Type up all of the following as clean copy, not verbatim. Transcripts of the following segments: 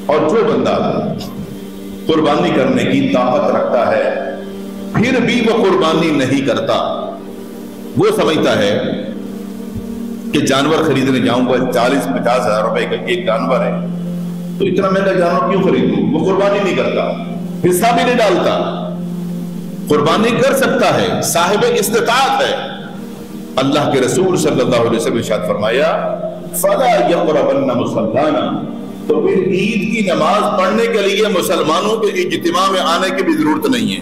اور جو بندہ قربانی کرنے کی طاقت رکھتا ہے پھر بھی وہ قربانی نہیں کرتا، وہ سمجھتا ہے کہ جانور خریدنے جاؤں گا 40-50 ہزار روپے کا ایک جانور ہے تو اتنا مہنگا جانور کیوں خریدوں، وہ قربانی نہیں کرتا، حصہ بھی نہیں ڈالتا۔ قربانی کر سکتا ہے، صاحب استطاعت ہے۔ اللہ کے رسول صلی اللہ علیہ وسلم نے ارشاد فرمایا فَلَا يَقْرَبَنَّ مُصَلَّانَا، تو پھر عید کی نماز پڑھنے کے لیے مسلمانوں کے اجتماع میں آنے کی بھی ضرورت نہیں ہے،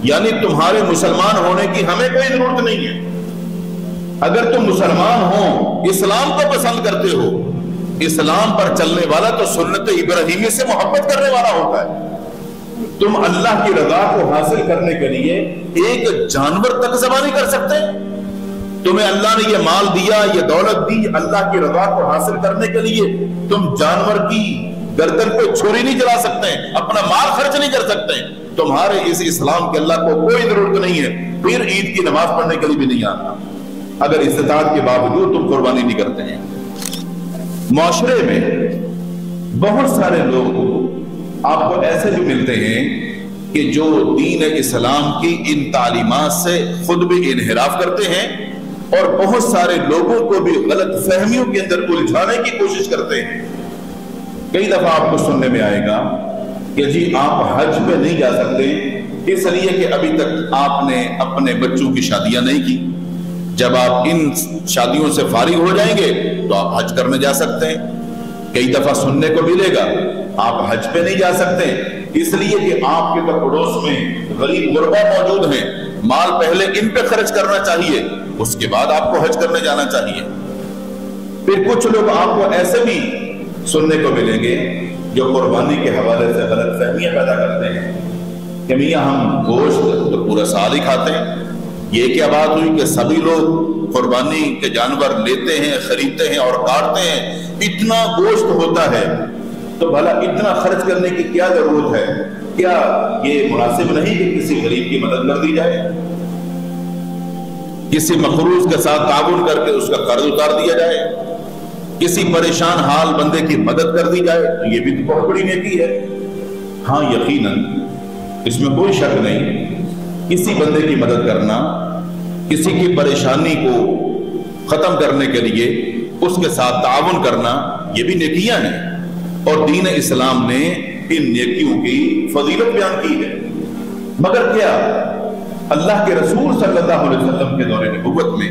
یعنی تمہارے مسلمان ہونے کی ہمیں کوئی ضرورت نہیں ہے۔ اگر تم مسلمان ہو، اسلام کو پسند کرتے ہو، اسلام پر چلنے والا تو سنت ابراہیمی سے محبت کرنے والا ہوتا ہے، تم اللہ کی رضا کو حاصل کرنے کے لیے ایک جانور تک ذبح نہیں کر سکتے؟ تمہیں اللہ نے یہ مال دیا، یہ دولت دی اللہ کی رضا کو حاصل کرنے کے لیے، تم جانور کی گردن پہ چھری نہیں چلا سکتے، اپنا مال خرچ نہیں کر سکتے، تمہارے اس اسلام کے اللہ کو کوئی ضرورت نہیں ہے، پھر عید کی نماز پڑھنے کے لیے بھی نہیں آنا اگر استطاعت کے باوجود تم قربانی نہیں کرتے ہیں۔ معاشرے میں بہت سارے لوگ آپ کو ایسے بھی ملتے ہیں کہ جو دین اسلام کی ان تعلیمات سے خود بھی انحراف کرتے ہیں اور بہت سارے لوگوں کو بھی غلط فہمیوں کے اندر الجھانے کی کوشش کرتے ہیں۔ کئی دفعہ آپ کو سننے میں آئے گا کہ جی آپ حج پہ نہیں جا سکتے اس لیے کہ ابھی تک آپ نے اپنے بچوں کی شادیاں نہیں کی، جب آپ ان شادیوں سے فارغ ہو جائیں گے تو آپ حج کرنے جا سکتے ہیں۔ کئی دفعہ سننے کو ملے گا آپ حج پہ نہیں جا سکتے اس لیے کہ آپ کے تو پڑوس میں غریب غربا موجود ہیں، مال پہلے ان پہ خرچ کرنا چاہیے اس کے بعد آپ کو حج کرنے جانا چاہیے۔ پھر کچھ لوگ آپ کو ایسے بھی سننے کو ملیں گے جو قربانی کے حوالے سے غلط فہمیاں پیدا کرتے ہیں کہ میاں ہم گوشت تو پورا سال ہی کھاتے ہیں، یہ کیا بات ہوئی کہ سبھی لوگ قربانی کے جانور لیتے ہیں، خریدتے ہیں اور کاٹتے ہیں، اتنا گوشت ہوتا ہے تو بھلا اتنا خرچ کرنے کی کیا ضرورت ہے؟ کیا یہ مناسب نہیں کہ کسی غریب کی مدد کر دی جائے، کسی مقروض کے ساتھ تعاون کر کے اس کا قرض اتار دیا جائے، کسی پریشان حال بندے کی مدد کر دی جائے؟ تو یہ بھی تو بہت بڑی نیکی ہے۔ ہاں یقیناً اس میں کوئی شک نہیں، کسی بندے کی مدد کرنا، کسی کی پریشانی کو ختم کرنے کے لیے اس کے ساتھ تعاون کرنا یہ بھی نیکیاں ہیں، اور دین اسلام نے ان نیکیوں کی فضیلت بیان کی ہے۔ مگر کیا اللہ کے رسول صلی اللہ علیہ وسلم کے دور نبوت میں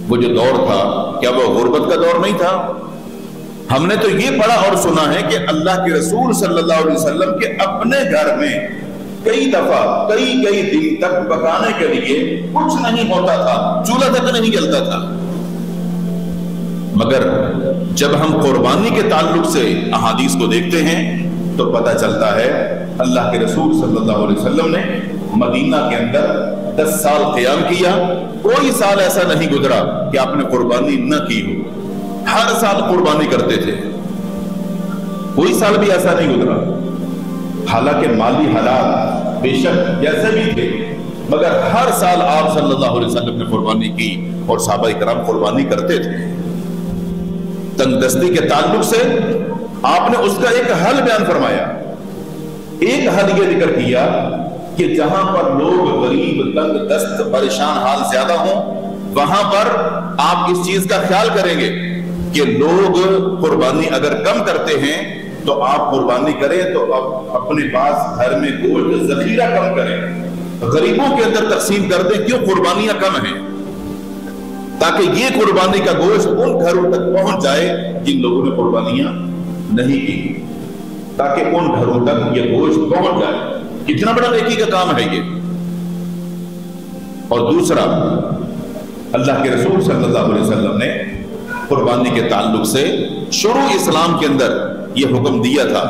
وہ جو دور تھا کیا وہ غربت کا دور نہیں تھا؟ ہم نے تو یہ پڑھا اور سنا ہے کہ اللہ کے رسول صلی اللہ علیہ وسلم کے اپنے گھر میں کئی دفعہ کئی دن تک پکانے کے لیے کچھ نہیں ہوتا تھا، چولہا تک نہیں جلتا تھا۔ مگر جب ہم قربانی کے تعلق سے احادیث کو دیکھتے ہیں تو پتہ چلتا ہے اللہ کے رسول صلی اللہ علیہ وسلم نے مدینہ کے اندر 10 سال قیام کیا، کوئی سال ایسا نہیں گزرا کہ آپ نے قربانی نہ کی ہو، ہر سال قربانی کرتے تھے، کوئی سال بھی ایسا نہیں گزرا۔ حالانکہ مالی حالات بے شک جیسے بھی تھے مگر ہر سال آپ صلی اللہ علیہ وسلم نے قربانی کی اور صحابہ کرام قربانی کرتے تھے۔ تنگ دستی کے تعلق سے آپ نے اس کا ایک حل بیان فرمایا، ایک حل یہ ذکر کیا کہ جہاں پر لوگ غریب تنگ دست پریشان حال زیادہ ہوں وہاں پر آپ اس چیز کا خیال کریں گے کہ لوگ قربانی اگر کم کرتے ہیں تو آپ قربانی کریں تو اپنے پاس گھر میں گوشت ذخیرہ کم کریں، غریبوں کے اندر تقسیم کر دیں، کیوں قربانیاں کم ہیں، تاکہ یہ قربانی کا گوشت ان گھروں تک پہنچ جائے جن لوگوں نے قربانیاں نہیں کی، تاکہ ان گھروں تک یہ گوشت پہنچ جائے۔ کتنا بڑا نیکی کا کام ہے یہ۔ اور دوسرا، اللہ کے رسول صلی اللہ علیہ وسلم نے قربانی کے تعلق سے شروع اسلام کے اندر یہ حکم دیا تھا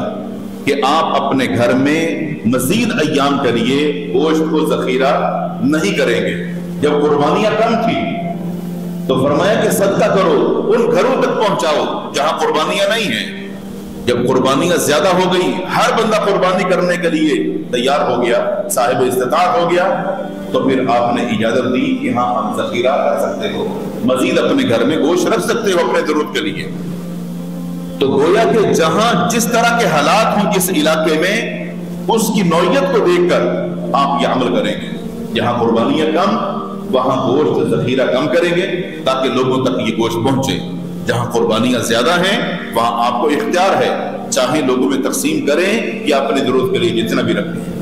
کہ آپ اپنے گھر میں مزید ایام کے لیے گوشت کو ذخیرہ نہیں کریں گے۔ جب قربانیاں کم تھی تو فرمایا کہ صدقہ کرو، ان گھروں تک پہنچاؤ جہاں قربانیاں نہیں ہیں۔ جب قربانیاں زیادہ ہو گئی، ہر بندہ قربانی کرنے کے لیے تیار ہو گیا، صاحب استطاعت ہو گیا، تو پھر آپ نے اجازت دی کہ ہاں ہم ذخیرہ کر سکتے ہو، مزید اپنے گھر میں گوشت رکھ سکتے ہو اپنے ضرورت کے لیے۔ تو گویا کہ جہاں جس طرح کے حالات ہوں اس علاقے میں، اس کی نوعیت کو دیکھ کر آپ یہ عمل کریں گے. جہاں قربانیاں کم، وہاں گوشت ذخیرہ کم کریں گے تاکہ لوگوں تک یہ گوشت پہنچے. جہاں قربانیاں زیادہ ہیں وہاں آپ کو اختیار ہے، چاہے لوگوں میں تقسیم کریں یا اپنی ضرورت کے لیے جتنا بھی رکھیں.